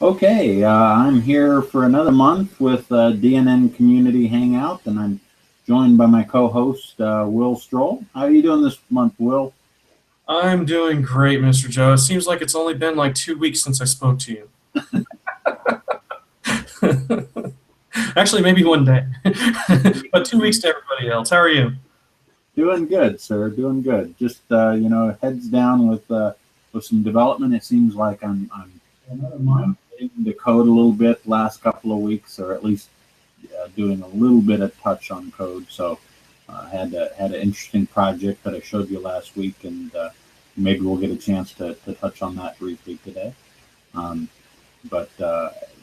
Okay, I'm here for another month with DNN Community Hangout, and I'm joined by my co-host, Will Stroll. How are you doing this month, Will? I'm doing great, Mr. Joe. It seems like it's only been like 2 weeks since I spoke to you. Actually, maybe one day. But 2 weeks to everybody else. How are you? Doing good, sir. Doing good. Just heads down with some development. It seems like I'm getting to code a little bit last couple of weeks, or at least doing a little bit of touch on code. So had an interesting project that I showed you last week, and maybe we'll get a chance to touch on that briefly today. Um, but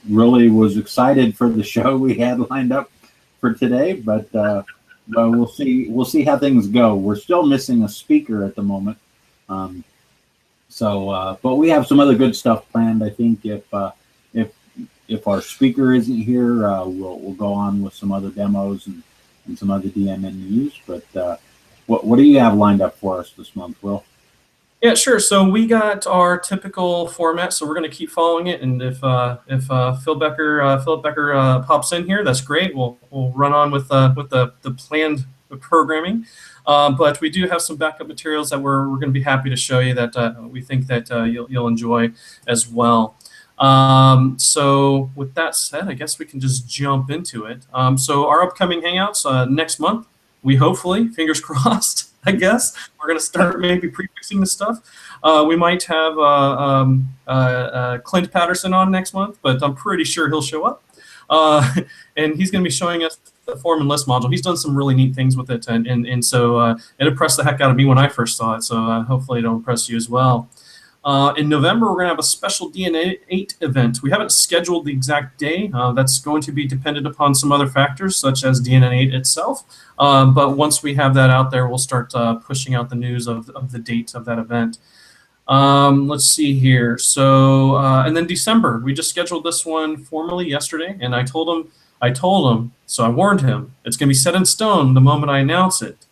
really was excited for the show we had lined up for today. But we'll see how things go. We're still missing a speaker at the moment. Um, but we have some other good stuff planned. I think if our speaker isn't here, we'll go on with some other demos and some other DNN news. But what do you have lined up for us this month, Will? Yeah, sure. So we got our typical format, so we're going to keep following it. And if Philip Becker pops in here, that's great. We'll run on with the planned programming. But we do have some backup materials that we're going to be happy to show you that we think that you'll enjoy as well. So with that said, I guess we can just jump into it. So our upcoming Hangouts next month, we hopefully, fingers crossed, I guess, we're going to start maybe prefixing this stuff. We might have Clint Patterson on next month, but I'm pretty sure he'll show up. And he's going to be showing us the form and list module. He's done some really neat things with it, and so it impressed the heck out of me when I first saw it, so hopefully it'll impress you as well. In November, we're going to have a special DNN event. We haven't scheduled the exact day. That's going to be dependent upon some other factors, such as DNN itself. But once we have that out there, we'll start pushing out the news of the date of that event. Let's see here. So, and then December, we just scheduled this one formally yesterday, and I told him, so I warned him, it's going to be set in stone the moment I announce it.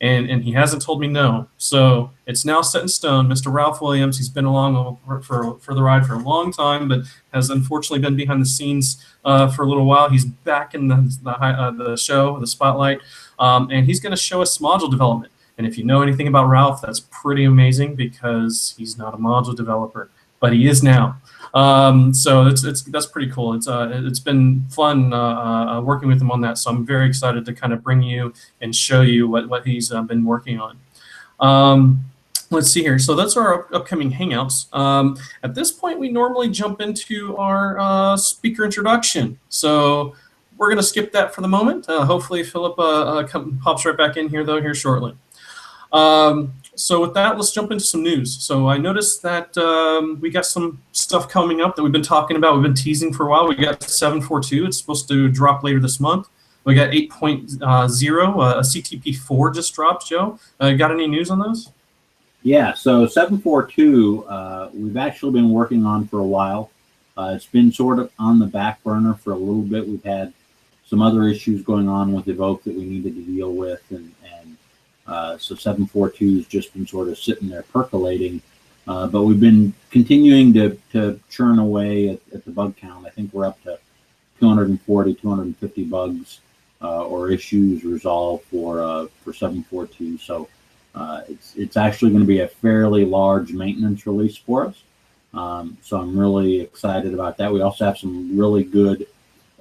And he hasn't told me no. So it's now set in stone. Mr. Ralph Williams, he's been along for the ride for a long time, but has unfortunately been behind the scenes for a little while. He's back in the show, the spotlight, and he's going to show us module development. And if you know anything about Ralph, that's pretty amazing because he's not a module developer, but he is now. So that's pretty cool. It's been fun working with him on that. So I'm very excited to kind of bring you and show you what he's been working on. Let's see here. So that's our upcoming Hangouts. At this point, we normally jump into our speaker introduction. So we're going to skip that for the moment. Hopefully, Philip pops right back in here, though, here shortly. So with that, let's jump into some news. So I noticed that we got some stuff coming up that we've been talking about. We've been teasing for a while. We got 7.4.2. It's supposed to drop later this month. We got 8.0. A CTP4 just dropped, Joe. Got any news on those? Yeah, so 7.4.2, we've actually been working on for a while. It's been sort of on the back burner for a little bit. We've had some other issues going on with Evoke that we needed to deal with, so 7.4.2 has just been sort of sitting there percolating, but we've been continuing to churn away at the bug count. I think we're up to 240, 250 bugs or issues resolved for 7.4.2. So it's actually going to be a fairly large maintenance release for us. So I'm really excited about that. We also have some really good,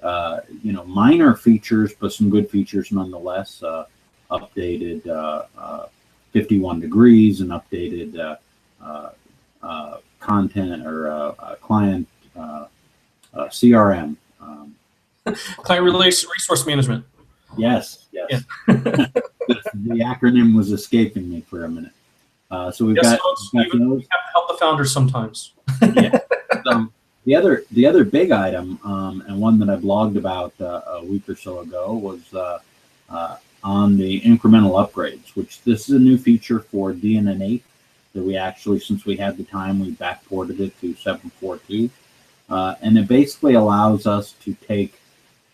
minor features, but some good features nonetheless. Updated 51 degrees and updated content or client CRM. Client resource management. Yes. Yeah. The acronym was escaping me for a minute. So we've got those. We have to help the founders sometimes. Yeah. The other big item, and one that I blogged about a week or so ago, was on the incremental upgrades, which this is a new feature for DNN 8 that we actually, since we had the time, we backported it to 7.4.2. And it basically allows us to take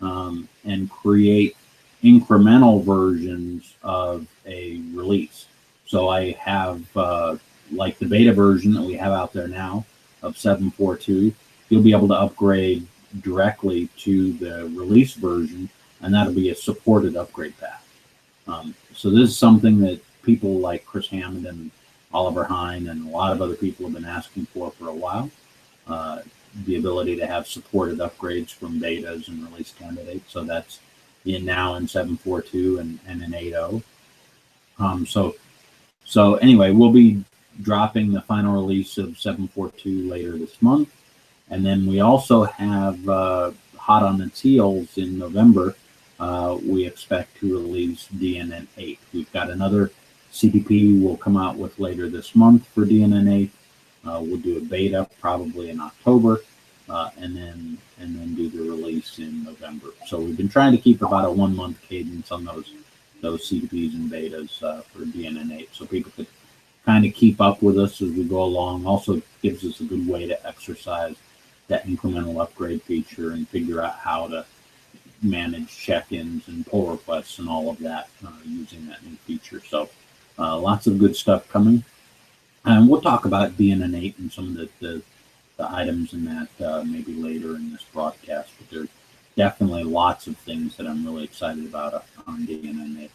and create incremental versions of a release. So I have, like the beta version that we have out there now of 7.4.2, you'll be able to upgrade directly to the release version, and that'll be a supported upgrade path. So this is something that people like Chris Hammond and Oliver Hine and a lot of other people have been asking for a while. The ability to have supported upgrades from betas and release candidates. So that's now in 7.4.2 and in 8.0. So anyway, we'll be dropping the final release of 7.4.2 later this month. And then we also have hot on its heels in November, we expect to release DNN 8. We've got another CTP we'll come out with later this month for DNN 8. We'll do a beta probably in October, and then do the release in November. So we've been trying to keep about a 1 month cadence on those CTPs and betas for DNN 8, so people could kind of keep up with us as we go along. Also gives us a good way to exercise that incremental upgrade feature and figure out how to manage check-ins and pull requests and all of that using that new feature. So lots of good stuff coming. And we'll talk about DNN 8 and some of the items in that maybe later in this broadcast. But there's definitely lots of things that I'm really excited about on DNN 8.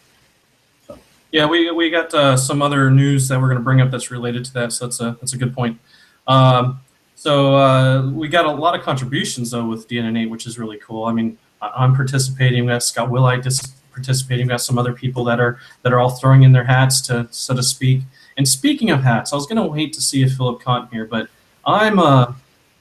So. Yeah, we got some other news that we're going to bring up that's related to that. So that's a good point. So we got a lot of contributions though with DNN 8, which is really cool. I mean, I'm participating. We got Scott Willite participating. We got some other people that are all throwing in their hats, to so to speak. And speaking of hats, I was going to wait to see if Philip Cotton here, but I'm a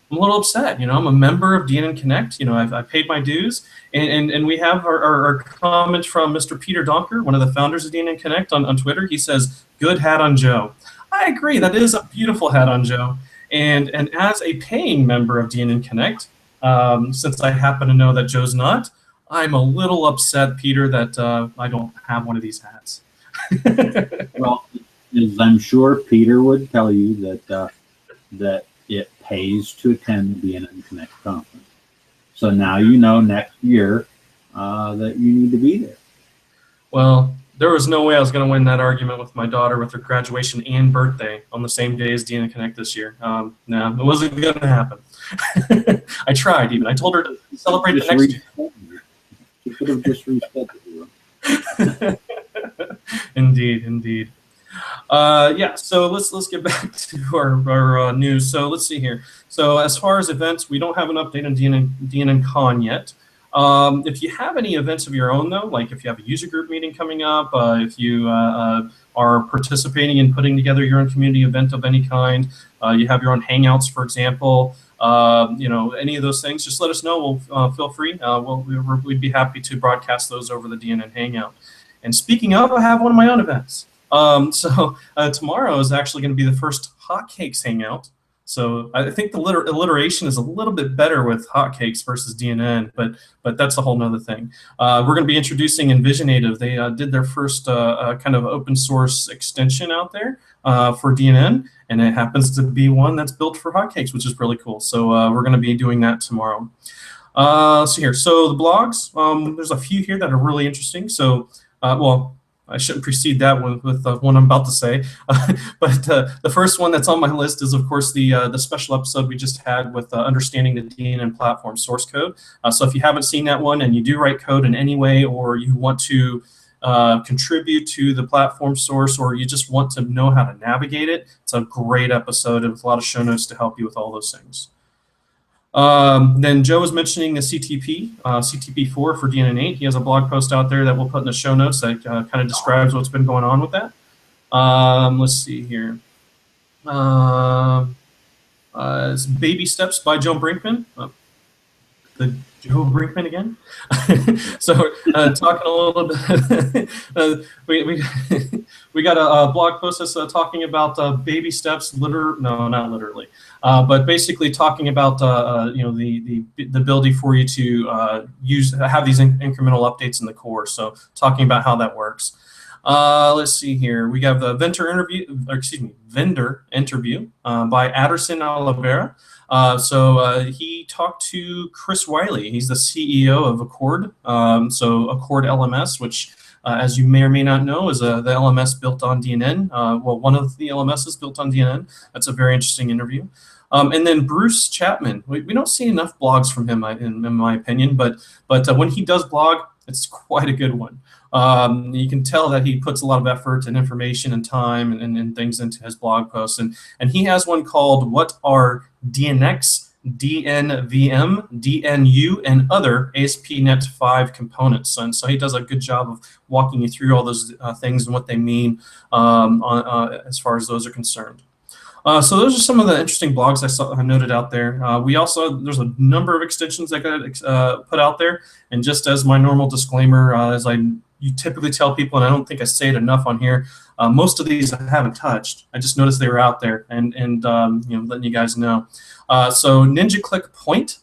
little upset. You know, I'm a member of DNN Connect. You know, I've paid my dues, and we have our comment from Mr. Peter Donker, one of the founders of DNN Connect on Twitter. He says, "Good hat on Joe." I agree. That is a beautiful hat on Joe. And as a paying member of DNN Connect, since I happen to know that Joe's not, I'm a little upset, Peter, that I don't have one of these hats. Well, as I'm sure Peter would tell you that it pays to attend the DNN Connect conference. So now you know next year that you need to be there. Well, there was no way I was going to win that argument with my daughter with her graduation and birthday on the same day as DNN Connect this year. No, it wasn't going to happen. I tried even. I told her to celebrate the next year. You could have just rescheduled. Indeed, indeed. Yeah, so let's get back to our news. So let's see here. So as far as events, we don't have an update on DNN Con yet. If you have any events of your own, though, like if you have a user group meeting coming up, if you are participating in putting together your own community event of any kind, you have your own Hangouts, for example, you know, any of those things, just let us know. We'll feel free. We'd be happy to broadcast those over the DNN Hangout. And speaking of, I have one of my own events. So tomorrow is actually going to be the first Hotcakes Hangout. So I think the alliteration is a little bit better with Hotcakes versus DNN, but that's a whole nother thing. We're going to be introducing Envisionative. They did their first kind of open source extension out there for DNN, and it happens to be one that's built for Hotcakes, which is really cool. So we're going to be doing that tomorrow. So the blogs, there's a few here that are really interesting. So, well, I shouldn't precede that one with what I'm about to say, but the first one that's on my list is, of course, the special episode we just had with understanding the DNN platform source code. So if you haven't seen that one and you do write code in any way, or you want to contribute to the platform source, or you just want to know how to navigate it, it's a great episode with a lot of show notes to help you with all those things. Then Joe was mentioning the CTP, CTP4 for DNN 8. He has a blog post out there that we'll put in the show notes that kind of describes what's been going on with that. Let's see here. It's Baby Steps by Joe Brinkman. The Joe Brinkman again. So talking a little bit, we got a blog post that's talking about baby steps. No, not literally, but basically talking about you know, the ability for you to have these incremental updates in the core. So talking about how that works. Let's see here. We have the vendor interview by Aderson Oliveira. He talked to Chris Wiley. He's the CEO of Accord. So Accord LMS, which as you may or may not know, is the LMS built on DNN. Well, one of the LMSs built on DNN. That's a very interesting interview. And then Bruce Chapman. We don't see enough blogs from him, in my opinion, but when he does blog, it's quite a good one. You can tell that he puts a lot of effort and information and time and things into his blog posts. And he has one called "What Are DNX, DNVM, DNU, and Other ASP.NET 5 Components?" And so he does a good job of walking you through all those things and what they mean as far as those are concerned. So those are some of the interesting blogs I noted out there. There's a number of extensions that got put out there. And just as my normal disclaimer, you typically tell people, and I don't think I say it enough on here, most of these I haven't touched. I just noticed they were out there, and letting you guys know. So Ninja Click Point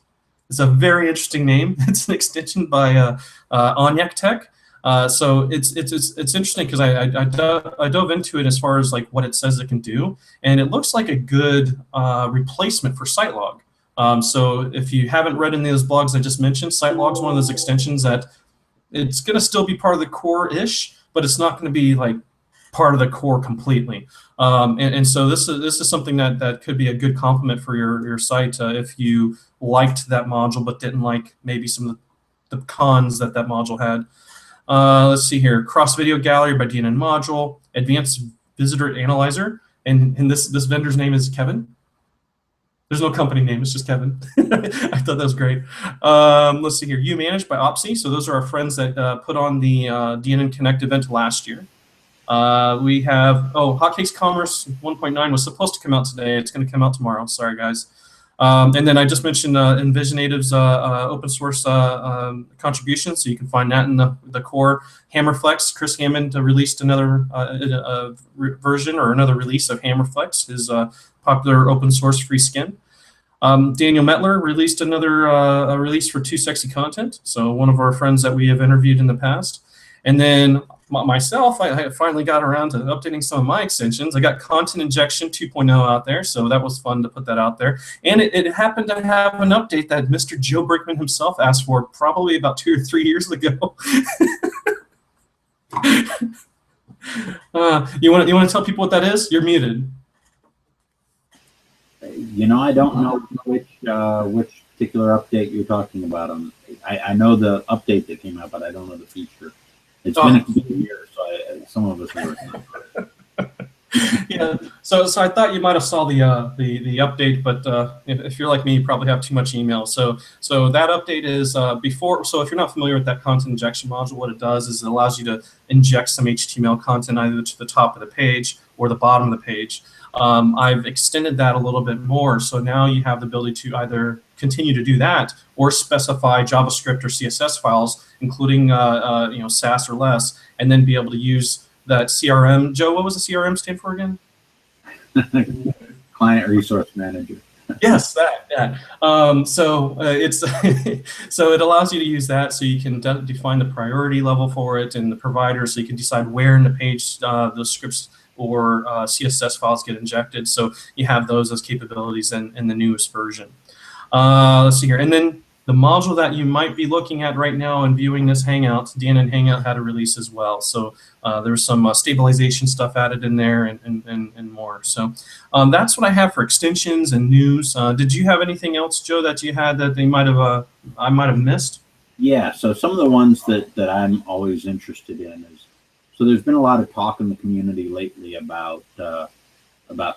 is a very interesting name. It's an extension by Onyak Tech. So it's interesting because I dove into it as far as like what it says it can do, and it looks like a good replacement for Sitelog. So if you haven't read any of those blogs I just mentioned, Sitelog is one of those extensions that it's going to still be part of the core-ish, but it's not going to be like part of the core completely. And so this is something that could be a good complement for your site if you liked that module but didn't like maybe some of the cons that module had. Let's see here. Cross Video Gallery by DNN Module, Advanced Visitor Analyzer, and this vendor's name is Kevin. There's no company name, it's just Kevin. I thought that was great. Let's see here. UManage by Opsy. So those are our friends that put on the DNN Connect event last year. We have, Hotcakes Commerce 1.9 was supposed to come out today. It's going to come out tomorrow. Sorry, guys. And then I just mentioned Envisionative's open source contribution, so you can find that in the core. Hammerflex, Chris Hammond released another version or another release of Hammerflex, his popular open source free skin. Daniel Metler released another release for Too Sexy Content, so one of our friends that we have interviewed in the past. And then myself, I finally got around to updating some of my extensions. I got Content Injection 2.0 out there, so that was fun to put that out there. And it happened to have an update that Mr. Joe Brickman himself asked for probably about 2 or 3 years ago. You want to tell people what that is? You're muted. I don't know which particular update you're talking about. I know the update that came out, but I don't know the feature. It's been a few years, so some of us are. Yeah, so I thought you might have saw the update, but if you're like me, you probably have too much email. So that update is before. So if you're not familiar with that content injection module, what it does is it allows you to inject some HTML content either to the top of the page or the bottom of the page. I've extended that a little bit more, so now you have the ability to either continue to do that or specify JavaScript or CSS files, including Sass or less, and then be able to use that CRM. Joe, what was the CRM stand for again? Client Resource Manager. Yes, that. Yeah. So it's so it allows you to use that, so you can define the priority level for it and the provider, so you can decide where in the page those scripts or CSS files get injected. So you have those as capabilities in the newest version. Let's see here. And then the module that you might be looking at right now and viewing this Hangout, DNN Hangout had a release as well. So there's some stabilization stuff added in there and more. So that's what I have for extensions and news. Did you have anything else, Joe, that you had that I might have missed? Yeah, so some of the ones that I'm always interested in is, so there's been a lot of talk in the community lately about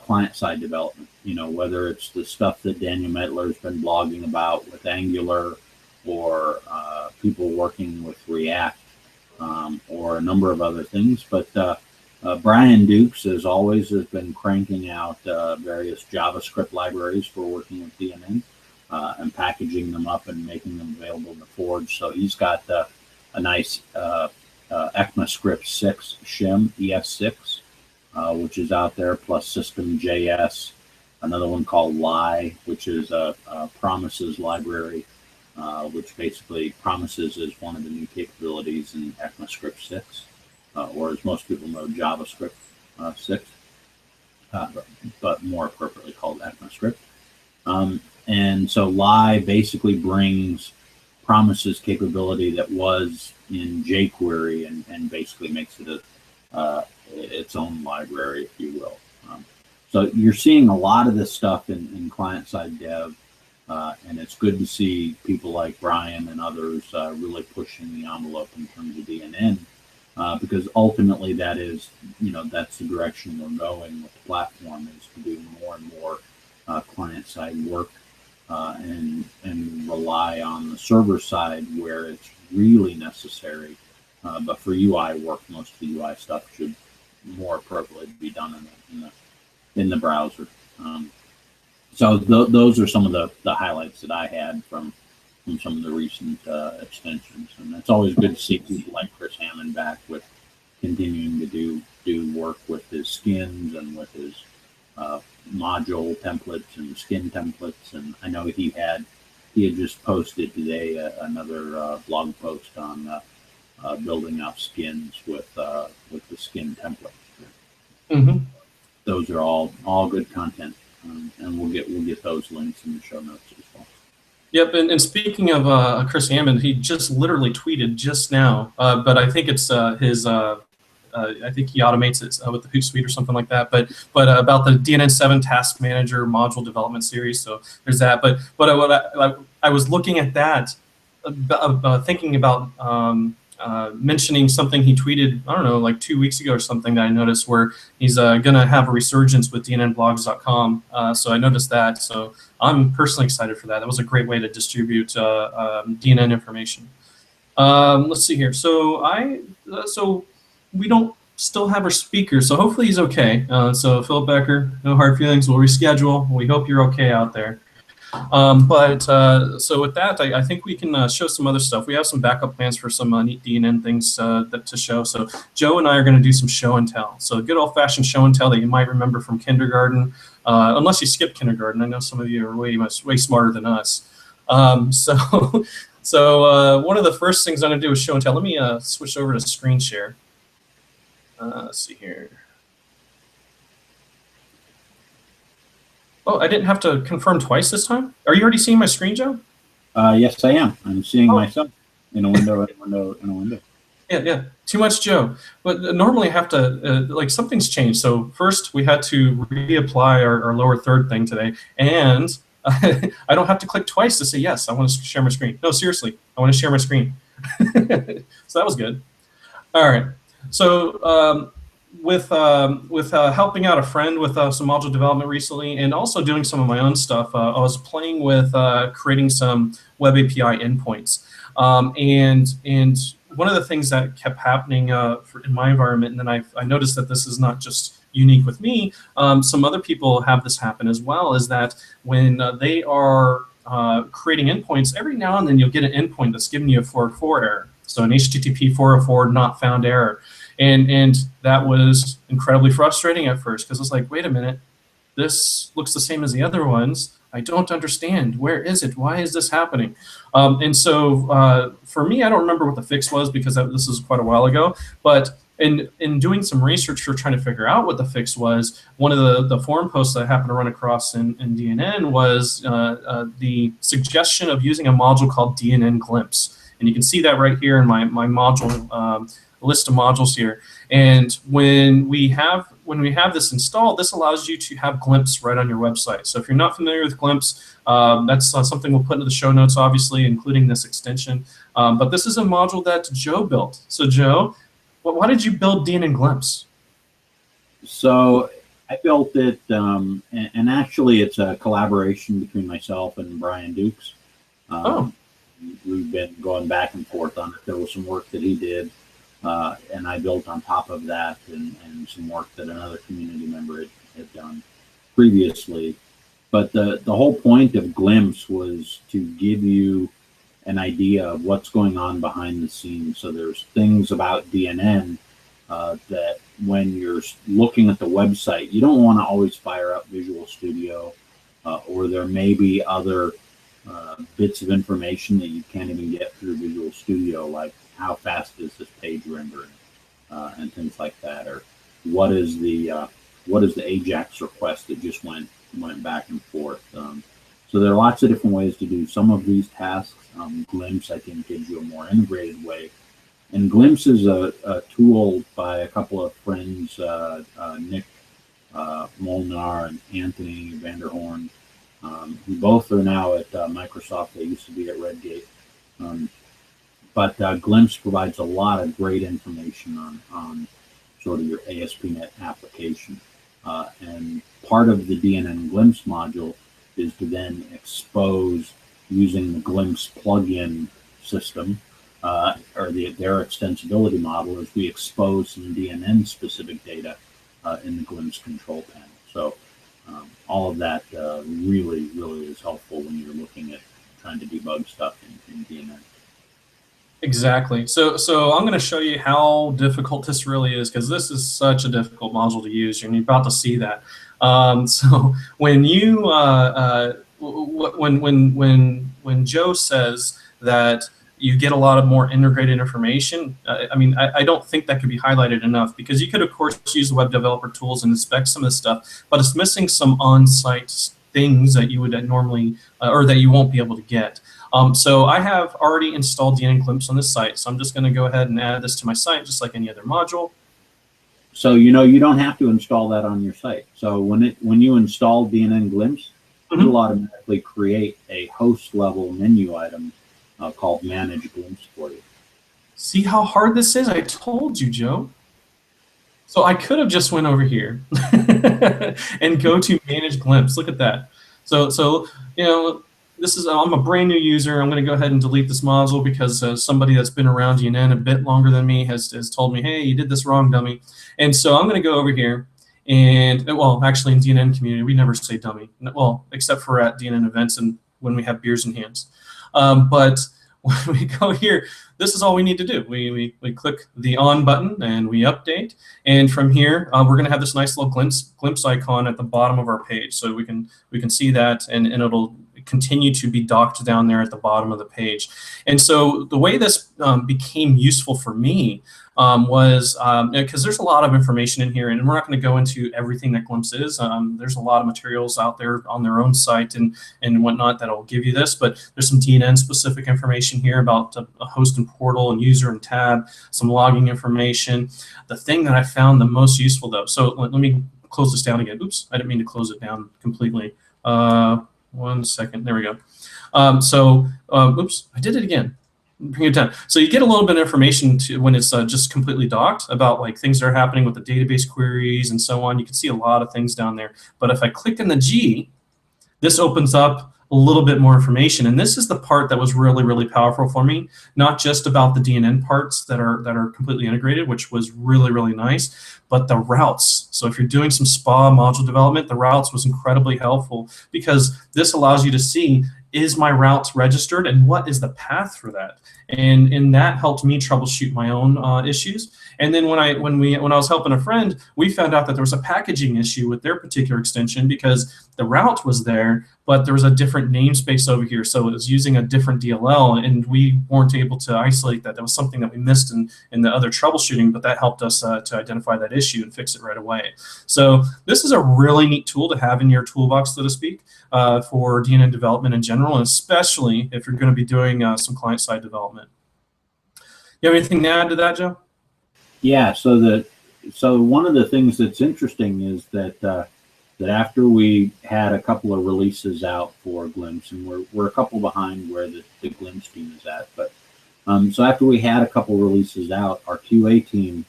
client-side development. Whether it's the stuff that Daniel Metler's been blogging about with Angular, or people working with React, or a number of other things. But Brian Dukes, as always, has been cranking out various JavaScript libraries for working with DNN and packaging them up and making them available in the Forge. So he's got a nice ECMAScript 6 shim, ES6, which is out there, plus System.js, another one called Lie, which is a promises library, which basically promises is one of the new capabilities in ECMAScript 6, or as most people know, JavaScript 6, but more appropriately called ECMAScript. And so Lie basically brings promises capability that was in jQuery and basically makes it its own library, if you will. So you're seeing a lot of this stuff in client-side dev, and it's good to see people like Brian and others really pushing the envelope in terms of DNN, because ultimately that is, that's the direction we're going with the platform, is to do more and more client-side work and rely on the server side where it's really necessary. But for UI work, most of the UI stuff should more appropriately be done in the browser. So those are some of the highlights that I had from some of the recent extensions, and it's always good to see people like Chris Hammond back with continuing to do work with his skins and with his module templates and skin templates. And I know he had just posted today another blog post on building out skins with the skin template. Mm-hmm. Those are all good content, and we'll get those links in the show notes as well. Yep, and speaking of Chris Hammond, he just literally tweeted just now, but I think it's his. I think he automates it with the Hootsuite or something like that. But about the DNN 7 Task Manager module development series. So there's that. But what I was looking at that, thinking about mentioning something he tweeted, I don't know, like 2 weeks ago or something that I noticed, where he's going to have a resurgence with DNNblogs.com. So I noticed that. So I'm personally excited for that. That was a great way to distribute DNN information. Let's see here. So we don't still have our speaker, so hopefully he's okay. So Phil Becker, no hard feelings. We'll reschedule. We hope you're okay out there. So with that, I think we can show some other stuff. We have some backup plans for some neat DNN things to show. So Joe and I are going to do some show and tell. So good old-fashioned show and tell that you might remember from kindergarten, unless you skipped kindergarten. I know some of you are way smarter than us. So one of the first things I'm going to do is show and tell. Let me switch over to screen share. Let's see here. Oh, I didn't have to confirm twice this time? Are you already seeing my screen, Joe? Yes, I am. I'm seeing myself in a window, in a window. Yeah. Too much Joe. But normally I have to, like, something's changed. So first we had to reapply our lower third thing today. And I don't have to click twice to say, yes, I want to share my screen. No, seriously, I want to share my screen. So that was good. All right. So with helping out a friend with some module development recently, and also doing some of my own stuff, I was playing with creating some web API endpoints. And one of the things that kept happening in my environment, and then I noticed that this is not just unique with me, some other people have this happen as well, is that when they are creating endpoints, every now and then you'll get an endpoint that's giving you a 404 error. So an HTTP 404 not found error. And that was incredibly frustrating at first, because it's like, wait a minute, this looks the same as the other ones. I don't understand. Where is it? Why is this happening? And so for me, I don't remember what the fix was, because this was quite a while ago. But in doing some research for trying to figure out what the fix was, one of the forum posts that I happened to run across in DNN was the suggestion of using a module called DNN Glimpse. And you can see that right here in my module list of modules here. And when we have this installed, this allows you to have Glimpse right on your website. So if you're not familiar with Glimpse, that's something we'll put into the show notes, obviously, including this extension. But this is a module that Joe built. So Joe, why did you build DNN Glimpse? So I built it, and actually it's a collaboration between myself and Brian Dukes. We've been going back and forth on it. There was some work that he did, and I built on top of that, and some work that another community member had done previously. But the whole point of Glimpse was to give you an idea of what's going on behind the scenes. So there's things about DNN that when you're looking at the website, you don't want to always fire up Visual Studio, or there may be other bits of information that you can't even get through Visual Studio, like how fast is this page rendering, and things like that, or what is the AJAX request that just went back and forth. So there are lots of different ways to do some of these tasks. Glimpse, I think, gives you a more integrated way. And Glimpse is a tool by a couple of friends, Nick Molnar and Anthony Vanderhorn, who both are now at Microsoft. They used to be at Redgate. But Glimpse provides a lot of great information on sort of your ASP.NET application. And part of the DNN Glimpse module is to then expose, using the Glimpse plugin system, or their extensibility model, is we expose some DNN specific data in the Glimpse control panel. So all of that really, really is helpful when you're looking at trying to debug stuff in DNN. Exactly. So I'm going to show you how difficult this really is, because this is such a difficult module to use, and you're about to see that. So when you when Joe says that you get a lot of more integrated information, I mean, I don't think that could be highlighted enough, because you could, of course, use the web developer tools and inspect some of this stuff, but it's missing some on-site things that you would normally, or that you won't be able to get. So I have already installed DNN Glimpse on this site, so I'm just going to go ahead and add this to my site just like any other module. So you don't have to install that on your site. So when you install DNN Glimpse, it'll automatically create a host level menu item called Manage Glimpse for you. See how hard this is? I told you, Joe. So I could have just went over here and go to Manage Glimpse. Look at that. So you know, I'm a brand new user. I'm going to go ahead and delete this module because somebody that's been around DNN a bit longer than me has told me, hey, you did this wrong, dummy. And so I'm going to go over here and, well, actually in DNN community, we never say dummy. Well, except for at DNN events and when we have beers in hands. But when we go here, this is all we need to do. We click the on button and we update. And from here, we're going to have this nice little glimpse icon at the bottom of our page. So we can see that, and it'll continue to be docked down there at the bottom of the page. And so the way this became useful for me was, because there's a lot of information in here, and we're not going to go into everything that Glimpse is. There's a lot of materials out there on their own site and whatnot that'll give you this, but there's some DNN specific information here about a host and portal and user and tab, some logging information. The thing that I found the most useful though, so let me close this down again. Oops, I didn't mean to close it down completely. 1 second, there we go. Oops, I did it again. Bring it down. So you get a little bit of information when it's just completely docked about like things that are happening with the database queries and so on. You can see a lot of things down there. But if I click in the G, this opens up a little bit more information. And this is the part that was really, really powerful for me, not just about the DNN parts that are completely integrated, which was really, really nice, but the routes. So if you're doing some SPA module development, the routes was incredibly helpful because this allows you to see, is my routes registered and what is the path for that? And that helped me troubleshoot my own issues. And then when I was helping a friend, we found out that there was a packaging issue with their particular extension because the route was there, but there was a different namespace over here. So it was using a different DLL, and we weren't able to isolate that. That was something that we missed in the other troubleshooting, but that helped us to identify that issue and fix it right away. So this is a really neat tool to have in your toolbox, so to speak, for DNN development in general, and especially if you're going to be doing some client-side development. You have anything to add to that, Joe? Yeah. So one of the things that's interesting is that that after we had a couple of releases out for Glimpse, and we're a couple behind where the Glimpse team is at, but so after we had a couple releases out, our QA team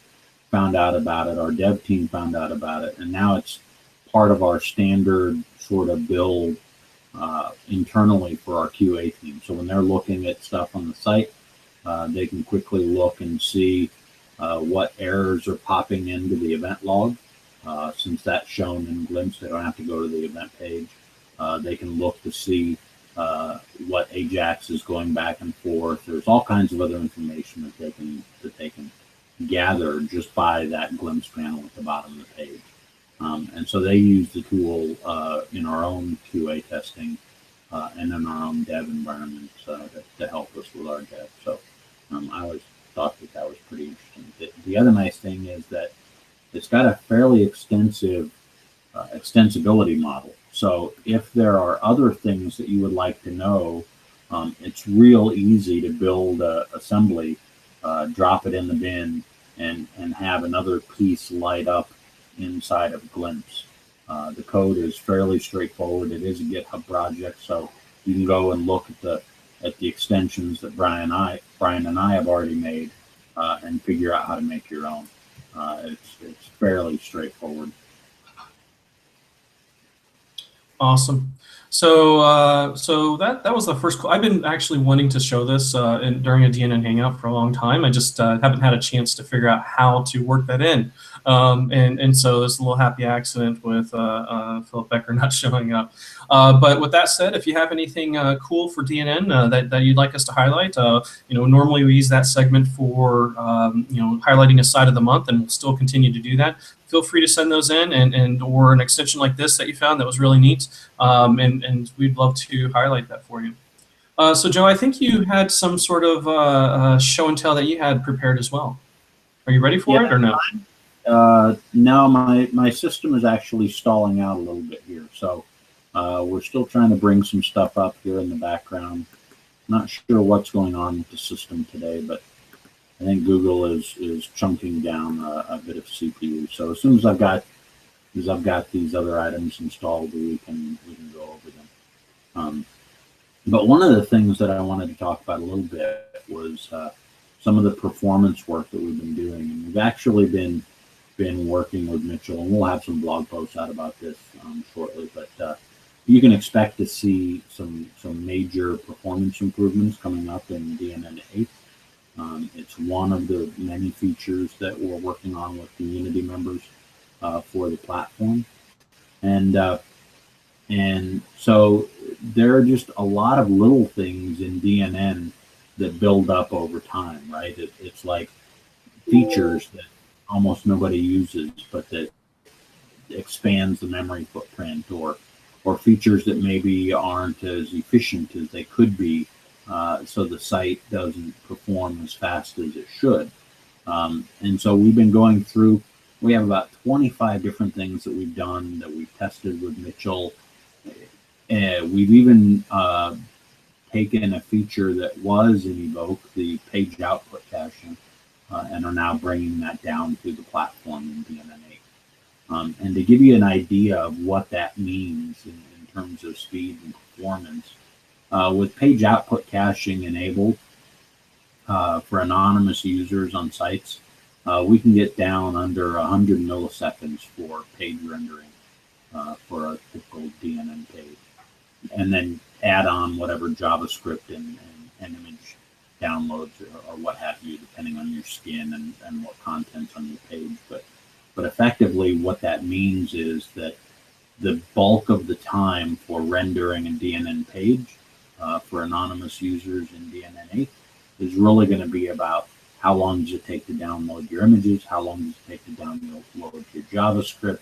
found out about it, our dev team found out about it, and now it's part of our standard sort of build internally for our QA team. So when they're looking at stuff on the site, they can quickly look and see what errors are popping into the event log. Since that's shown in Glimpse, they don't have to go to the event page. They can look to see what Ajax is going back and forth. There's all kinds of other information that they can gather just by that Glimpse panel at the bottom of the page. And so they use the tool in our own QA testing and in our own dev environment to help us with our dev. So I always thought that was pretty interesting. The other nice thing is that it's got a fairly extensive extensibility model. So if there are other things that you would like to know, it's real easy to build a assembly, drop it in the bin, and have another piece light up inside of Glimpse. The code is fairly straightforward. It is a GitHub project, so you can go and look at the extensions that Brian and I have already made, and figure out how to make your own. It's fairly straightforward. Awesome. So so that was the first. I've been actually wanting to show this during a DNN Hangout for a long time. I just haven't had a chance to figure out how to work that in. And so there's a little happy accident with Philip Becker not showing up. But with that said, if you have anything cool for DNN that you'd like us to highlight, normally we use that segment for highlighting a site of the month, and we'll still continue to do that. Feel free to send those in, and or an extension like this that you found that was really neat, and we'd love to highlight that for you. So Joe, I think you had some sort of show and tell that you had prepared as well. Are you ready for it or no? No, my system is actually stalling out a little bit here, so we're still trying to bring some stuff up here in the background. Not sure what's going on with the system today, but I think Google is chunking down a bit of CPU. So as soon as I've got these other items installed, we can go over them. But one of the things that I wanted to talk about a little bit was some of the performance work that we've been doing, and we've actually been working with Mitchell, and we'll have some blog posts out about this shortly. But you can expect to see some major performance improvements coming up in DNN 8. It's one of the many features that we're working on with community members for the platform, and so there are just a lot of little things in DNN that build up over time, right? It's like features that almost nobody uses, but that expands the memory footprint, or features that maybe aren't as efficient as they could be. So the site doesn't perform as fast as it should. And so we've been going through, we have about 25 different things that we've done that we've tested with Mitchell. We've even taken a feature that was in Evoke, the page output caching, and are now bringing that down to the platform in DNN 8. And to give you an idea of what that means in terms of speed and performance, with page output caching enabled for anonymous users on sites, we can get down under 100 milliseconds for page rendering for a typical DNN page, and then add on whatever JavaScript and image downloads or what have you, depending on your skin and what content's on your page. But effectively, what that means is that the bulk of the time for rendering a DNN page for anonymous users in DNN 8 is really going to be about how long does it take to download your images, how long does it take to download your JavaScript,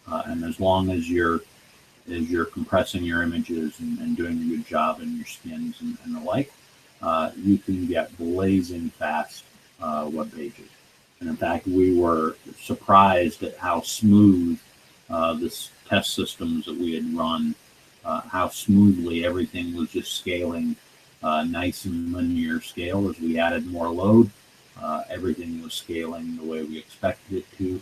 and as long as you're compressing your images and doing a good job in your skins and the like, you can get blazing fast web pages. And in fact, we were surprised at how smooth this test systems that we had run, how smoothly everything was just scaling nice and linear scale. As we added more load, everything was scaling the way we expected it to.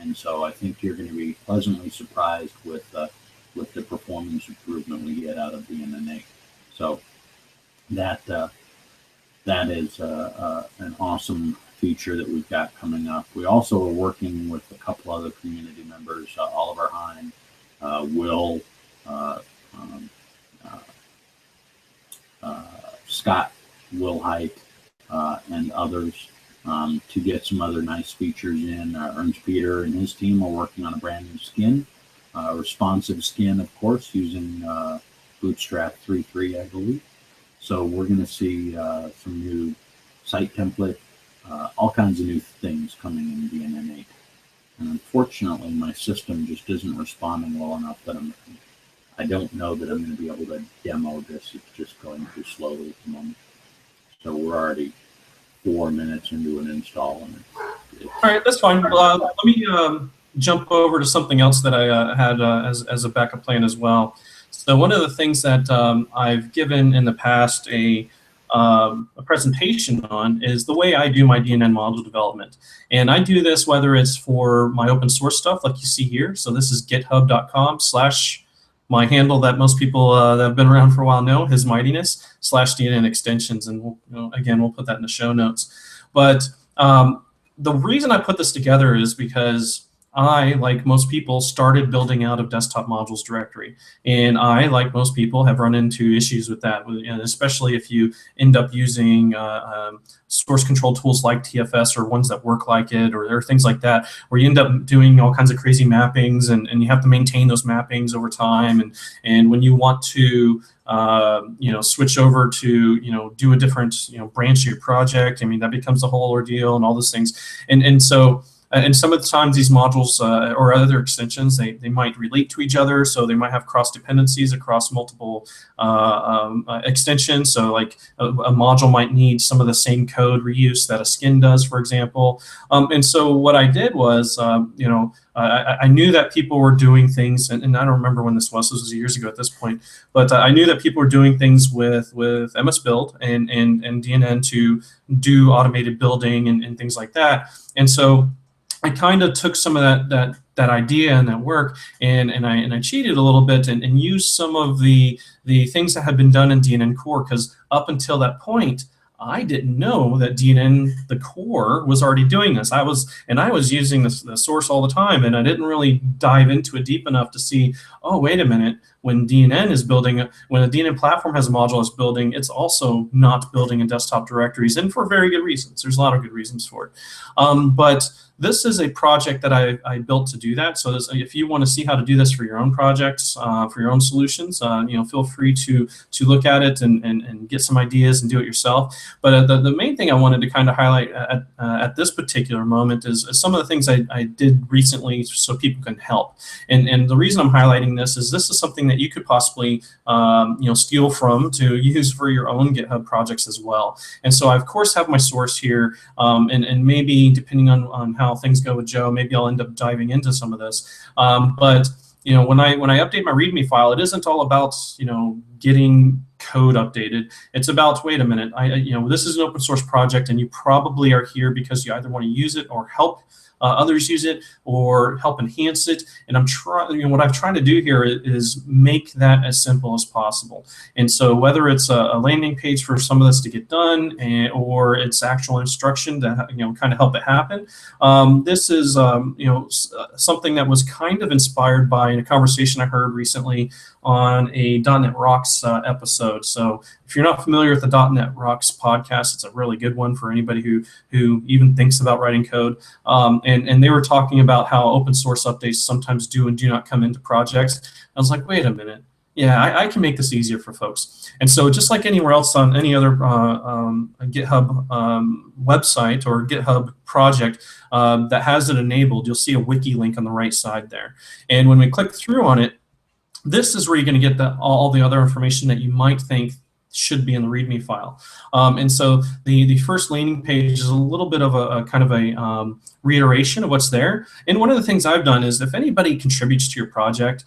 And so I think you're going to be pleasantly surprised with the performance improvement we get out of DNN 8. So that is an awesome feature that we've got coming up. We also are working with a couple other community members, Oliver Hine, Will, Scott Wilhite, and others, to get some other nice features in. Ernst Peter and his team are working on a brand new skin, responsive skin, of course, using Bootstrap 3.3, I believe. So we're going to see some new site template, all kinds of new things coming in DNN 8. And unfortunately, my system just isn't responding well enough that I don't know that I'm going to be able to demo this. It's just going too slowly at the moment. So we're already 4 minutes into an install. And all right, that's fine. Let me jump over to something else that I had as a backup plan as well. So one of the things that I've given in the past a presentation on is the way I do my DNN module development. And I do this whether it's for my open source stuff like you see here. So this is github.com/ my handle that most people that have been around for a while know, His Mightiness /DNN extensions. And again, we'll put that in the show notes. But the reason I put this together is because I, like most people, started building out a desktop modules directory. And I, like most people, have run into issues with that, and especially if you end up using source control tools like TFS or ones that work like it, or things like that, where you end up doing all kinds of crazy mappings, and you have to maintain those mappings over time. And when you want to switch over to, do a different, branch of your project, I mean, that becomes a whole ordeal and all those things. And so, and some of the times these modules or other extensions, they might relate to each other, so they might have cross dependencies across multiple extensions. So like a module might need some of the same code reuse that a skin does, for example. And so what I did was, I knew that people were doing things, and I don't remember when this was years ago at this point, but I knew that people were doing things with MS Build and DNN to do automated building and things like that. And so I kind of took some of that idea and that work, and I cheated a little bit and used some of the things that had been done in DNN core, because up until that point, I didn't know that DNN, the core, was already doing this. I was using the source all the time, and I didn't really dive into it deep enough to see, oh, wait a minute, when DNN is building, when a DNN platform has a module it's building, it's also not building in desktop directories, and for very good reasons. There's a lot of good reasons for it. But this is a project that I built to do that. So if you want to see how to do this for your own projects, for your own solutions, feel free to look at it and get some ideas and do it yourself. But the main thing I wanted to kind of highlight at this particular moment is some of the things I did recently so people can help. And the reason I'm highlighting this is something that you could possibly steal from to use for your own GitHub projects as well. And so I of course have my source here, and maybe depending on how things go with Joe, maybe I'll end up diving into some of this. But when I update my README file, it isn't all about getting code updated. It's about, wait a minute, this is an open source project, and you probably are here because you either want to use it or help others use it or help enhance it. And I'm trying, what I'm trying to do here is make that as simple as possible. And so whether it's a landing page for some of this to get done, or it's actual instruction to kind of help it happen, this is something that was kind of inspired by a conversation I heard recently on a .NET Rocks episode. So if you're not familiar with the .NET Rocks podcast, it's a really good one for anybody who even thinks about writing code. And they were talking about how open source updates sometimes do and do not come into projects. I was like, wait a minute. Yeah, I can make this easier for folks. And so just like anywhere else on any other GitHub website or GitHub project that has it enabled, you'll see a wiki link on the right side there. And when we click through on it, this is where you're going to get all the other information that you might think should be in the README file. And so the first landing page is a little bit of a kind of a reiteration of what's there. And one of the things I've done is if anybody contributes to your project,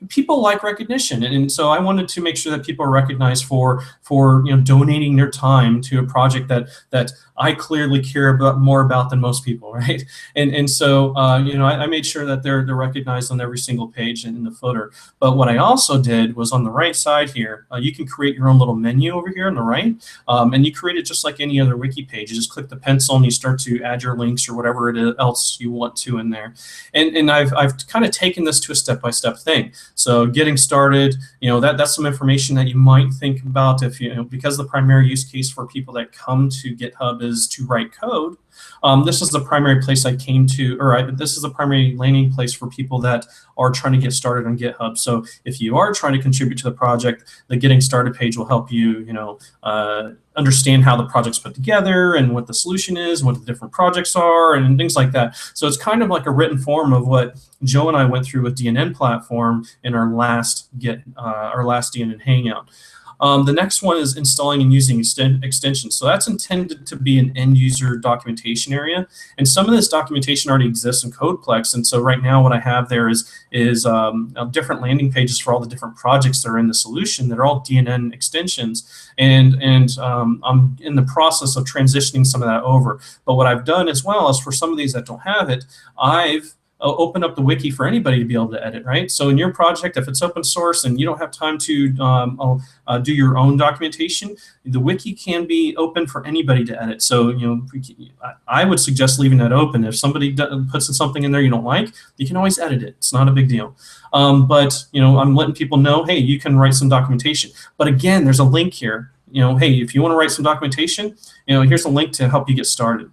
people like recognition, and so I wanted to make sure that people are recognized for donating their time to a project that I clearly care more about than most people, right? And so I made sure that they're recognized on every single page and in the footer. But what I also did was on the right side here, you can create your own little menu over here on the right, and you create it just like any other wiki page. You just click the pencil and you start to add your links or whatever else you want to in there. And I've kind of taken this to a step-by-step thing. So getting started, that's some information that you might think about if because the primary use case for people that come to GitHub is to write code. This is the primary place I came to, or this is the primary landing place for people that are trying to get started on GitHub. So if you are trying to contribute to the project, the Getting Started page will help you, understand how the project's put together and what the solution is, what the different projects are, and things like that. So it's kind of like a written form of what Joe and I went through with DNN platform in our last DNN Hangout. The next one is installing and using extensions. So that's intended to be an end user documentation area. And some of this documentation already exists in CodePlex. And so right now what I have there is different landing pages for all the different projects that are in the solution that are all DNN extensions. And I'm in the process of transitioning some of that over. But what I've done as well is for some of these that don't have it, I've open up the wiki for anybody to be able to edit, right? So in your project, if it's open source and you don't have time to do your own documentation, the wiki can be open for anybody to edit. So, I would suggest leaving that open. If somebody puts something in there you don't like, you can always edit it. It's not a big deal. But, I'm letting people know, hey, you can write some documentation. But again, there's a link here. Hey, if you want to write some documentation, here's a link to help you get started.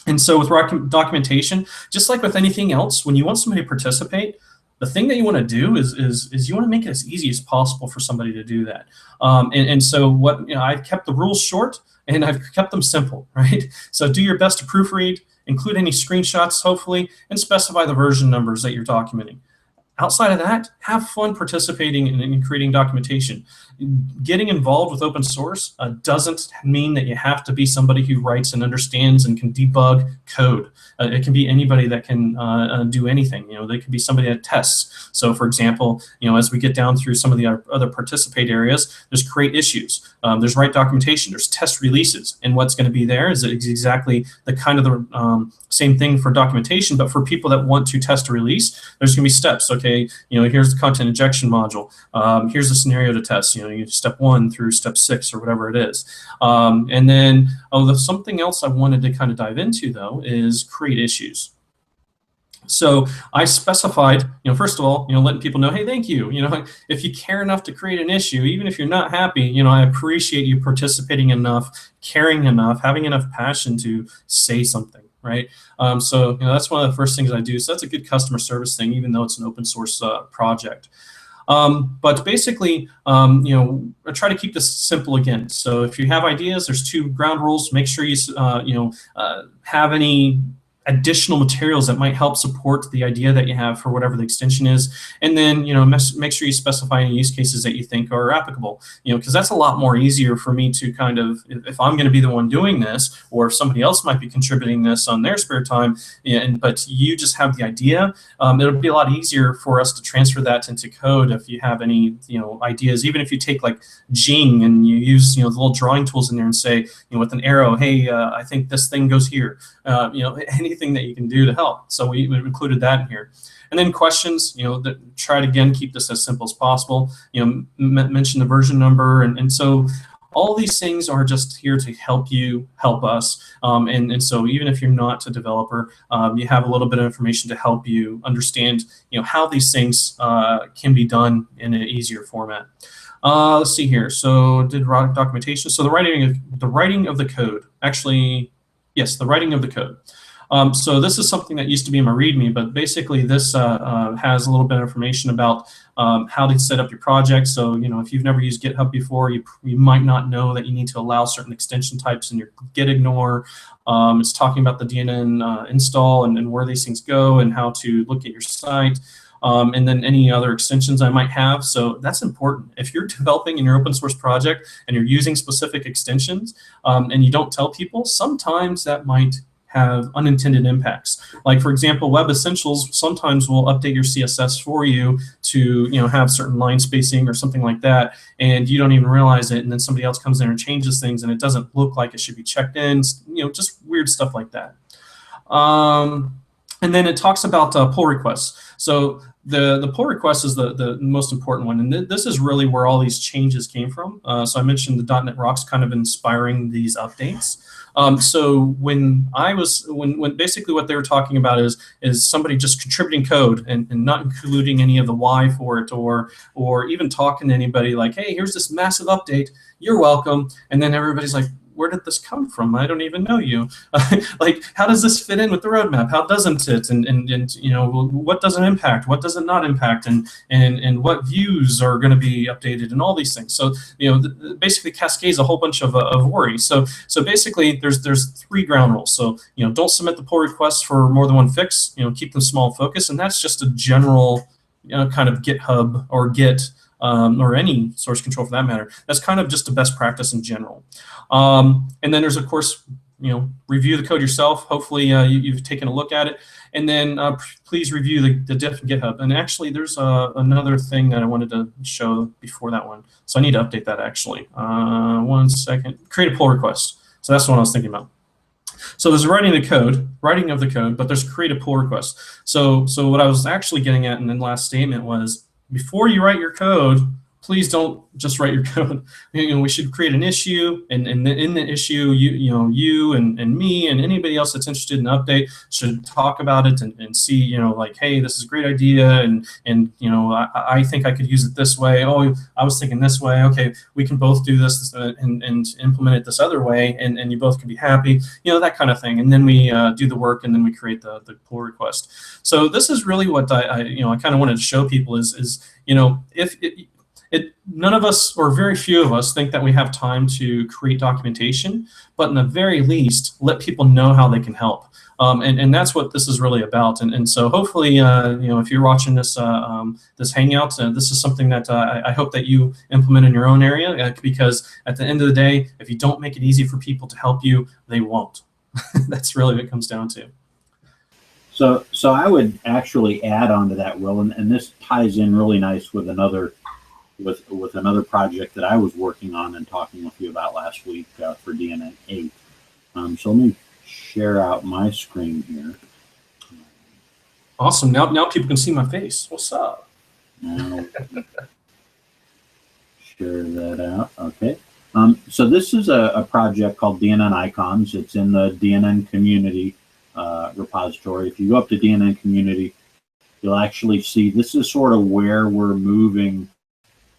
And so with documentation, just like with anything else, when you want somebody to participate, the thing that you want to do is you want to make it as easy as possible for somebody to do that. And so what I've kept the rules short and I've kept them simple, right? So do your best to proofread, include any screenshots, hopefully, and specify the version numbers that you're documenting. Outside of that, have fun participating in creating documentation. Getting involved with open source doesn't mean that you have to be somebody who writes and understands and can debug code. It can be anybody that can do anything. They can be somebody that tests. So for example, as we get down through some of the other participate areas, there's create issues, there's write documentation, there's test releases. And what's going to be there is exactly the kind of the same thing for documentation, but for people that want to test a release, there's going to be steps. Okay, here's the content injection module. Here's the scenario to test. Step 1 through step 6 or whatever it is. And then something else I wanted to kind of dive into though is create issues. So I specified, first of all, letting people know, hey, thank you. If you care enough to create an issue, even if you're not happy, I appreciate you participating enough, caring enough, having enough passion to say something. Right. So that's one of the first things I do. So that's a good customer service thing, even though it's an open source project. But basically, I try to keep this simple again. So if you have ideas, there's 2 ground rules. Make sure you have any additional materials that might help support the idea that you have for whatever the extension is, and then make sure you specify any use cases that you think are applicable. Because that's a lot more easier for me to kind of, if I'm going to be the one doing this, or if somebody else might be contributing this on their spare time, but you just have the idea, it'll be a lot easier for us to transfer that into code if you have any ideas. Even if you take like Jing and you use the little drawing tools in there and say with an arrow, hey, I think this thing goes here. Anything that you can do to help. So we included that in here. And then questions, try to again keep this as simple as possible. Mention the version number, and so all these things are just here to help you help us. And so even if you're not a developer, you have a little bit of information to help you understand how these things can be done in an easier format. Let's see here. So did documentation. So the writing of the code. Actually, yes, the writing of the code. So this is something that used to be in my README, but basically this has a little bit of information about how to set up your project. So if you've never used GitHub before, you might not know that you need to allow certain extension types in your git ignore. It's talking about the DNN install and where these things go and how to look at your site. And then any other extensions I might have. So that's important. If you're developing in your open source project and you're using specific extensions and you don't tell people, sometimes that might have unintended impacts. Like for example, Web Essentials sometimes will update your CSS for you to have certain line spacing or something like that, and you don't even realize it, and then somebody else comes in and changes things and it doesn't look like it should be checked in, just weird stuff like that. And then it talks about pull requests. So the pull request is the most important one, and this is really where all these changes came from. So I mentioned the .NET Rocks kind of inspiring these updates. So when basically what they were talking about is somebody just contributing code and not including any of the why for it, or even talking to anybody like, hey, here's this massive update, you're welcome, and then everybody's like, where did this come from? I don't even know you. Like, how does this fit in with the roadmap? How doesn't it? And what does it impact? What does it not impact? And what views are going to be updated? And all these things. So basically cascades a whole bunch of worry. So basically there's 3 ground rules. So don't submit the pull requests for more than one fix. Keep them small focus, and that's just a general kind of GitHub or Git or any source control for that matter. That's kind of just a best practice in general. And then there's, of course, review the code yourself. Hopefully you've taken a look at it. And then please review the diff in GitHub. And actually, there's another thing that I wanted to show before that one. So I need to update that, actually. 1 second. Create a pull request. So that's what I was thinking about. So there's writing of the code, but there's create a pull request. So what I was actually getting at in the last statement was, before you write your code, please don't just write your code. We should create an issue, and in the issue, you and me and anybody else that's interested in the update should talk about it and see, like, hey, this is a great idea, and I think I could use it this way. Oh, I was thinking this way. Okay, we can both do this and implement it this other way, and you both can be happy. That kind of thing. And then we do the work, and then we create the pull request. So this is really what I kind of wanted to show people is if none of us, or very few of us, think that we have time to create documentation, but in the very least, let people know how they can help. And that's what this is really about. And so hopefully, if you're watching this this Hangout, this is something that I hope that you implement in your own area, because at the end of the day, if you don't make it easy for people to help you, they won't. That's really what it comes down to. So I would actually add on to that, Will, and this ties in really nice with another project that I was working on and talking with you about last week for DNN 8. So let me share out my screen here. Awesome. Now people can see my face. What's up? Share that out. Okay. So this is a project called DNN Icons. It's in the DNN community repository. If you go up to DNN community, you'll actually see this is sort of where we're moving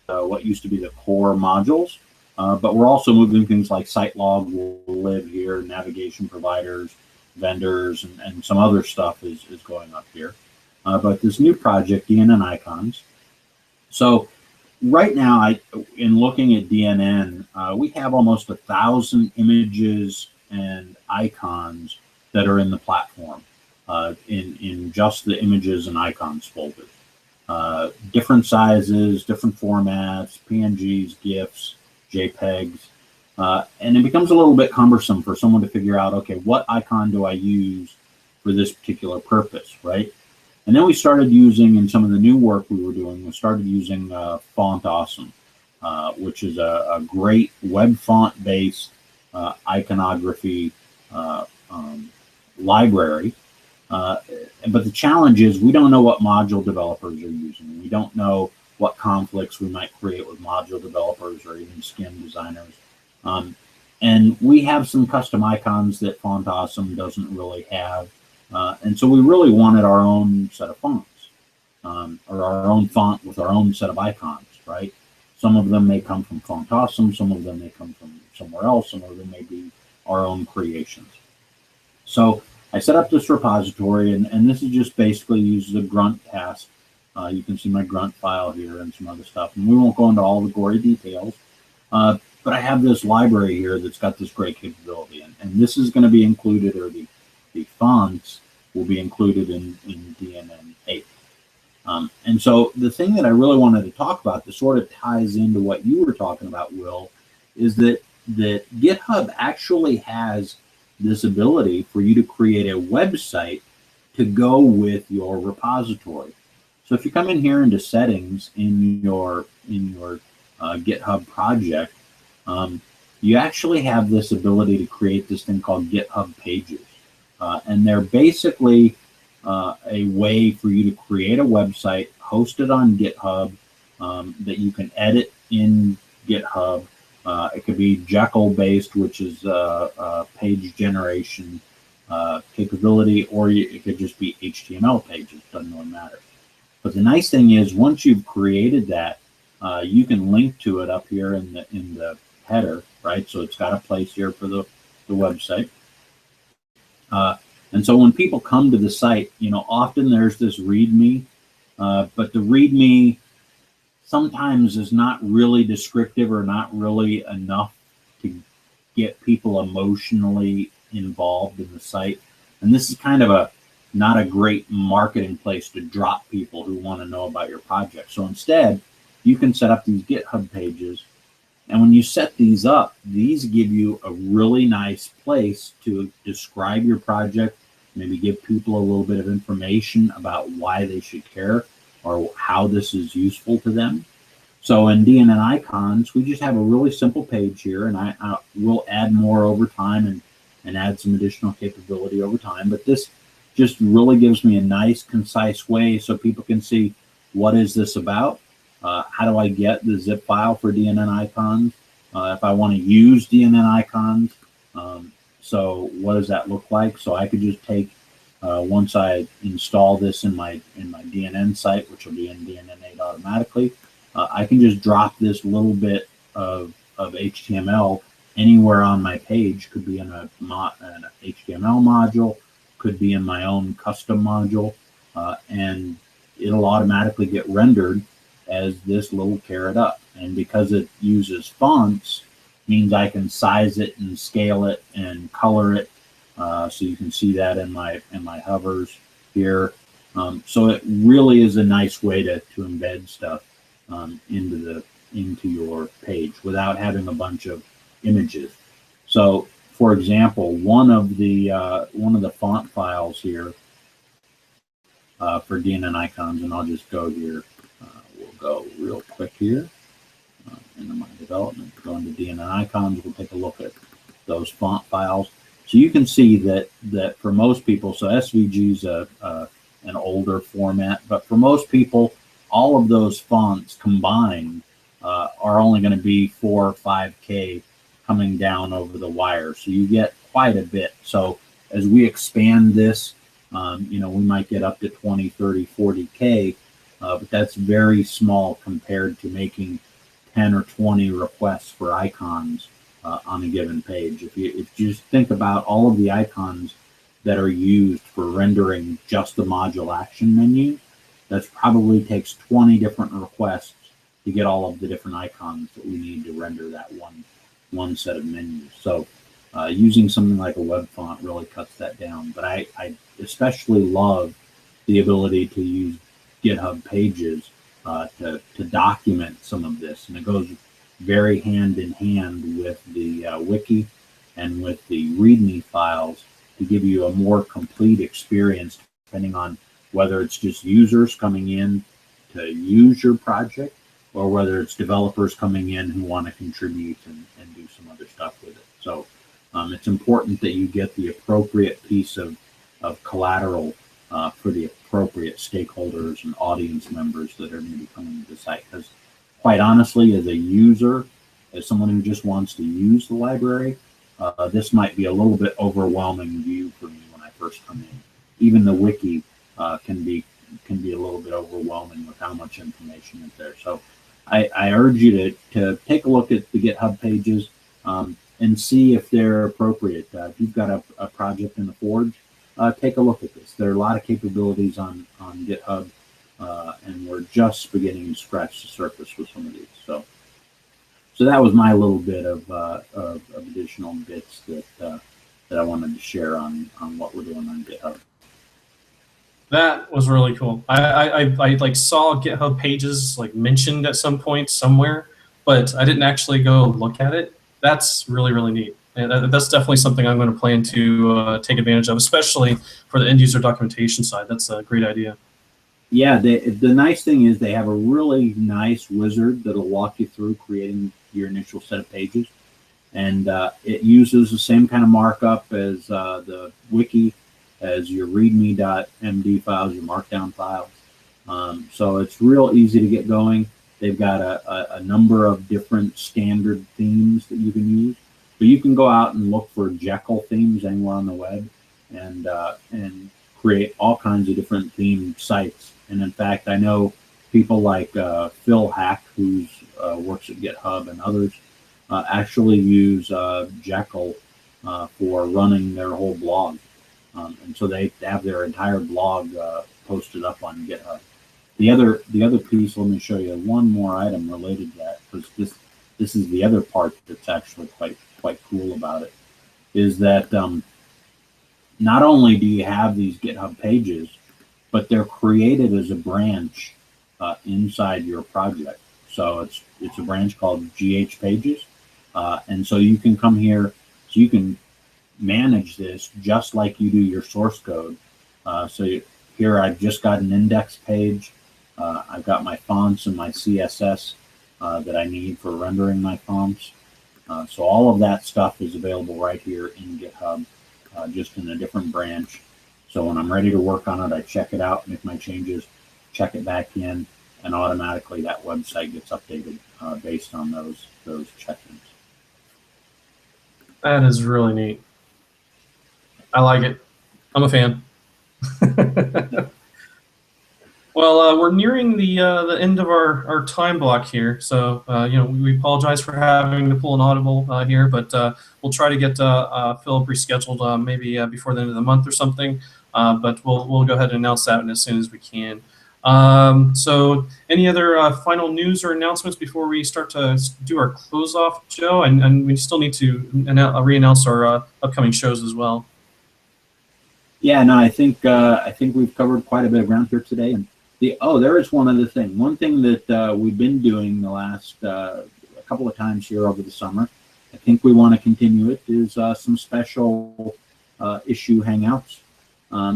what used to be the core modules, but we're also moving things like site log will live here, navigation providers, vendors, and some other stuff is going up here. But this new project, DNN Icons. So right now, in looking at DNN, we have almost 1,000 images and icons that are in the platform in just the images and icons folders. Different sizes, different formats, PNGs, GIFs, JPEGs, and it becomes a little bit cumbersome for someone to figure out, okay, what icon do I use for this particular purpose, right? And then we started using, in some of the new work we were doing, we started using Font Awesome, which is a great web font-based iconography library. But the challenge is we don't know what module developers are using. We don't know what conflicts we might create with module developers or even skin designers. And we have some custom icons that Font Awesome doesn't really have. And so we really wanted our own set of fonts, or our own font with our own set of icons, right? Some of them may come from Font Awesome, some of them may come from somewhere else, some of them may be our own creations. So I set up this repository, and this is just basically uses a grunt task. You can see my grunt file here and some other stuff, and we won't go into all the gory details, but I have this library here that's got this great capability, and this is going to be included, or the fonts will be included in DNN 8. And so the thing that I really wanted to talk about that sort of ties into what you were talking about, Will, is that GitHub actually has this ability for you to create a website to go with your repository. So if you come in here into settings in your GitHub project, you actually have this ability to create this thing called GitHub pages. And they're basically a way for you to create a website, host it on GitHub, that you can edit in GitHub. It could be Jekyll-based, which is page generation capability, or it could just be HTML pages. Doesn't really matter. But the nice thing is, once you've created that, you can link to it up here in the header, right? So it's got a place here for the website. And so when people come to the site, often there's this README, but the README sometimes is not really descriptive or not really enough to get people emotionally involved in the site. And this is kind of not a great marketing place to drop people who want to know about your project. So instead, you can set up these GitHub pages. And when you set these up, these give you a really nice place to describe your project, maybe give people a little bit of information about why they should care or how this is useful to them. So in DNN icons, we just have a really simple page here, and I will add more over time and add some additional capability over time. But this just really gives me a nice, concise way so people can see what is this about. How do I get the zip file for DNN icons? If I want to use DNN icons, so what does that look like? So I could just take, once I install this in my DNN site, which will be in DNN 8 automatically, I can just drop this little bit of HTML anywhere on my page. Could be in an HTML module, could be in my own custom module, and it'll automatically get rendered as this little carrot up. And because it uses fonts, means I can size it and scale it and color it. So you can see that in my hovers here. So it really is a nice way to embed stuff into your page without having a bunch of images. So for example, one of the font files here for DNN icons, and I'll just go here. We'll go real quick here into my development. Go into DNN icons. We'll take a look at those font files. So you can see that for most people, so SVG is an older format, but for most people, all of those fonts combined are only going to be 4 or 5K coming down over the wire. So you get quite a bit. So as we expand this, we might get up to 20, 30, 40K, but that's very small compared to making 10 or 20 requests for icons on a given page. If you just think about all of the icons that are used for rendering just the module action menu, that probably takes 20 different requests to get all of the different icons that we need to render that one set of menus. So using something like a web font really cuts that down. But I especially love the ability to use GitHub pages to document some of this, and it goes very hand in hand with the wiki and with the README files to give you a more complete experience, depending on whether it's just users coming in to use your project or whether it's developers coming in who want to contribute and do some other stuff with it. So it's important that you get the appropriate piece of collateral for the appropriate stakeholders and audience members that are going to be coming to the site. Because quite honestly, as a user, as someone who just wants to use the library, this might be a little bit overwhelming view for me when I first come in. Even the wiki can be a little bit overwhelming with how much information is there. So I urge you to take a look at the GitHub pages and see if they're appropriate. If you've got a project in the Forge, take a look at this. There are a lot of capabilities on GitHub, and we're just beginning to scratch the surface with some of these. So that was my little bit of additional bits that I wanted to share on what we're doing on GitHub. That was really cool. I like saw GitHub pages like mentioned at some point somewhere, but I didn't actually go look at it. That's really, really neat. And that's definitely something I'm going to plan to take advantage of, especially for the end user documentation side. That's a great idea. Yeah, the nice thing is they have a really nice wizard that'll walk you through creating your initial set of pages. And it uses the same kind of markup as the wiki, as your readme.md files, your markdown files. So it's real easy to get going. They've got a number of different standard themes that you can use. But you can go out and look for Jekyll themes anywhere on the web and create all kinds of different theme sites. And in fact, I know people like Phil Hack, who works at GitHub, and others actually use Jekyll for running their whole blog. And so they have their entire blog posted up on GitHub. The other piece, let me show you one more item related to that, because this is the other part that's actually quite cool about it, is that not only do you have these GitHub pages, but they're created as a branch inside your project. So it's a branch called GH Pages, and so you can come here, so you can manage this just like you do your source code. Here I've just got an index page. I've got my fonts and my CSS that I need for rendering my fonts. So all of that stuff is available right here in GitHub, just in a different branch. So when I'm ready to work on it, I check it out, make my changes, check it back in, and automatically that website gets updated based on those check-ins. That is really neat. I like it. I'm a fan. Well, we're nearing the end of our time block here, so we apologize for having to pull an audible here, but we'll try to get Philip rescheduled maybe before the end of the month or something. But we'll go ahead and announce that as soon as we can. So, any other final news or announcements before we start to do our close off, Joe? And we still need to re-announce our upcoming shows as well. Yeah, no, I think we've covered quite a bit of ground here today. And there is one other thing. One thing that we've been doing the last a couple of times here over the summer, I think we want to continue it, is some special issue hangouts.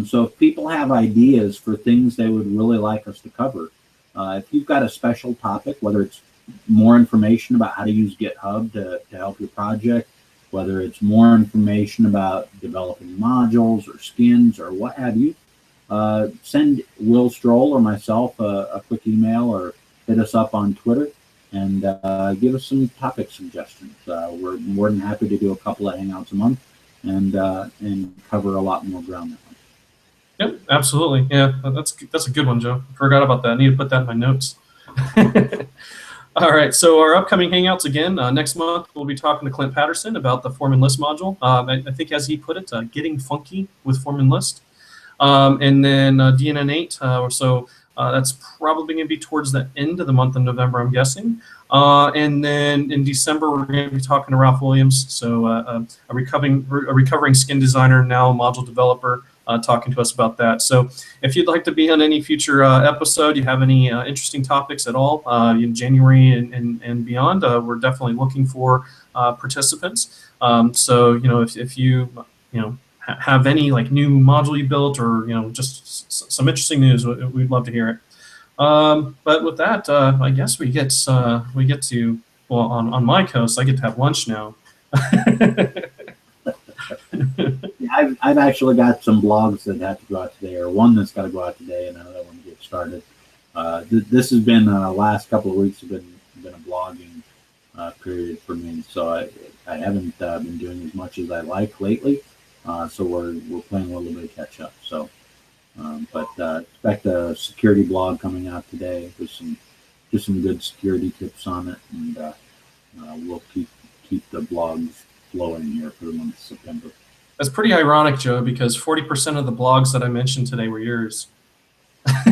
So if people have ideas for things they would really like us to cover, if you've got a special topic, whether it's more information about how to use GitHub to help your project, whether it's more information about developing modules or skins or what have you, send Will Stroll or myself a quick email or hit us up on Twitter and give us some topic suggestions. We're more than happy to do a couple of hangouts a month and cover a lot more ground that way. Yep, absolutely. Yeah, that's a good one, Joe. I forgot about that. I need to put that in my notes. All right, so our upcoming hangouts again, next month we'll be talking to Clint Patterson about the form and list module. I think as he put it, getting funky with form and list. And then DNN 8, so that's probably going to be towards the end of the month of November, I'm guessing. And then in December, we're going to be talking to Ralph Williams, so a recovering skin designer, now a module developer, talking to us about that. So if you'd like to be on any future episode, you have any interesting topics at all in January and beyond, we're definitely looking for participants. So if you have any like new module you built or just some interesting news, we'd love to hear it. But with that, I guess we get to, well, on my coast, I get to have lunch now. Yeah, I've actually got some blogs that have to go out today, or one that's got to go out today, and another one to get started. This has been last couple of weeks have been a blogging period for me, so I haven't been doing as much as I like lately. So we're playing a little bit of catch up. So, but expect a security blog coming out today with some good security tips on it, and we'll keep the blogs flowing here for the month of September. That's pretty ironic, Joe, because 40% of the blogs that I mentioned today were yours.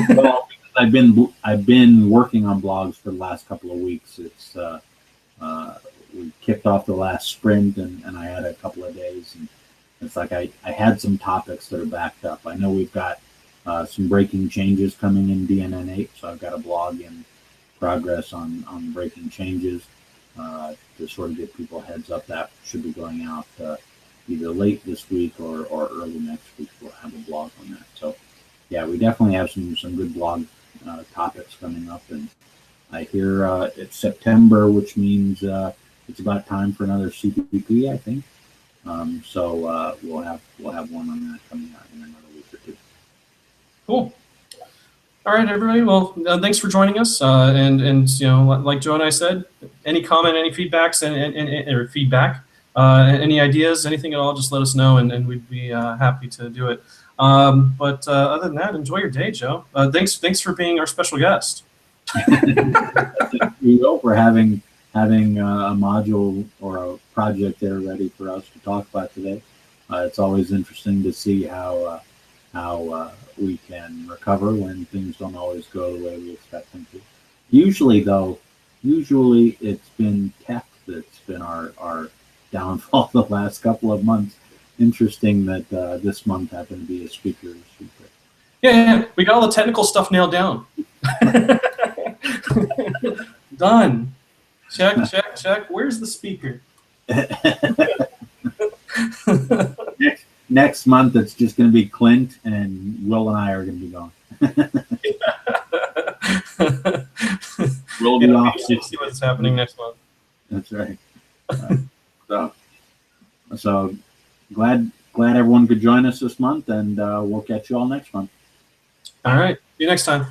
Well, I've been working on blogs for the last couple of weeks. It's we kicked off the last sprint, and I had a couple of days, and it's like I had some topics that are backed up. I know we've got some breaking changes coming in DNN 8, so I've got a blog in progress on breaking changes to sort of give people a heads up. That should be going out either late this week or early next week. We'll have a blog on that. So yeah, we definitely have some good blog topics coming up, and I hear it's September, which means it's about time for another CPP, I think. So we'll have one on that coming out in another week or two. Cool. All right, everybody. Well, thanks for joining us. And like Joe and I said, any comment, any feedbacks, or feedback, any ideas, anything at all, just let us know, and we'd be happy to do it. But other than that, enjoy your day, Joe. Thanks for being our special guest. Thank you for having a module or a project there ready for us to talk about today. It's always interesting to see how we can recover when things don't always go the way we expect them to. Usually it's been tech that's been our downfall the last couple of months. Interesting that this month happened to be a speaker. Yeah, we got all the technical stuff nailed down. Done. Check, check, check. Where's the speaker? Next month, it's just going to be Clint, and Will and I are going to be going. We'll be off. See what's happening next month. That's right. So glad everyone could join us this month, and we'll catch you all next month. All right. See you next time.